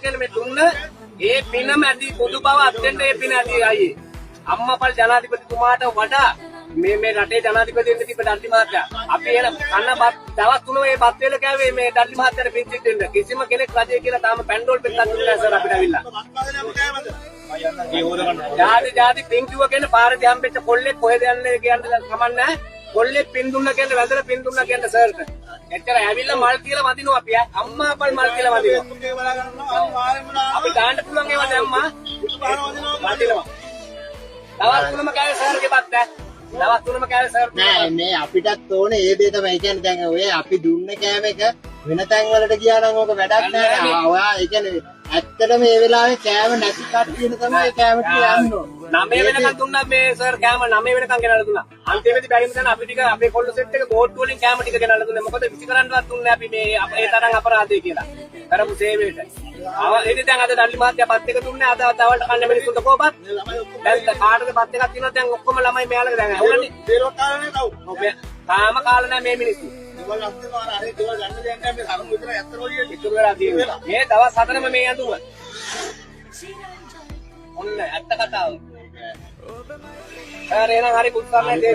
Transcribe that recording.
කියන මේ දුන්න ඒ පිනම ඇති පොදු බව අත්දෙන්න ඒ පින ඇති අයියේ. අම්මාපල් ජනාධිපතිතුමාට වඩා මේ රටේ ජනාධිපති වෙන්න තිබ්බ ඩල්ලි මහත්තයා. අපි එන කන්න දවස් 3 මේ බත් වේල කෑවේ මේ ඩල්ලි මහත්තයාට පිංචිත් දෙන්න. කිසිම කෙනෙක් රජේ කියලා තාම පැන්ඩෝල් පෙන්නක් දුන්නේ නැහැ සර් අපිට අවිල්ලා. ජාති පින් කිව්ව කියන්නේ පාරේ හම්බෙච්ච කොල්ලෙක් කොහෙද යන්නේ කියන්නේ කමන්නේ නැහැ. කොල්ලෙක් පින් දුන්න කියන්නේ වැඳලා පින් දුන්න කියන්නේ සර්ට. එච්චර ඇවිල්ලා මල් කියලා වදිනවා අපි අම්මාපල් මල් කියලා වදිනවා. අපි දාන්න පුළුවන් ඒවා දැම්මා. වදිනවා. දවස් 3ම කෑවේ සර්ගේ බත් ඈ. දවස් 3ම කෑවේ සර් නෑ මේ අපිටත් ඕනේ ඒ දේ තමයි කියන්නේ දැන් ඔය අපි දුන්න කෑම එක වෙන තැන් වලට ගියා නම් ඕක වැඩක් නෑ ඔයා ඒ කියන්නේ ඇත්තටම මේ වෙලාවේ කෑම නැති කට්ටියන තමයි කෑම ටික යන්න ඕන 9 වෙනකන් දුන්නා මේ සර් කෑම 9 වෙනකන් ගෙනල්ලා දුන්නා අන්තිමේදී බැරිම දැන් අපි ටික අපේ කොල්ල සෙට් එක බෝඩ් වලින් කෑම ටික ගෙනල්ලා දුන්නා මොකද විසි කරන්නවත් දුන්නේ අපි මේ ඒ තරම් අපරාධය කියලා කරපු සේවයට ඉතින් දැන් අද ඩල්ලි මහත්තයා පත් එක දුන්නේ අද දවල්ට කන්න මිනිස්සුන්ට කොහොමත් දැන් කාටද පත් එකක් තියෙනවා දැන් ඔක්කොම ළමයි මෙයාලගේ දැන් ඇහුණනේ දේරෝ කාලේ නෑ ඔව් තාම කාල නෑ මේ මිනිස්සු ඒගොල්ලෝ අත්දෙනවා අර දේවල් ගන්න දෙයක් නෑ මේ කරුණු විතර ඇත්තට ඔය ඉතුරු වෙලා තියෙනවා මේ දවස් 4ම මේ ඇඳුම ඔන්න ඇත්ත කතාව. හරි එහෙනම් හරි පුත්සන්නේ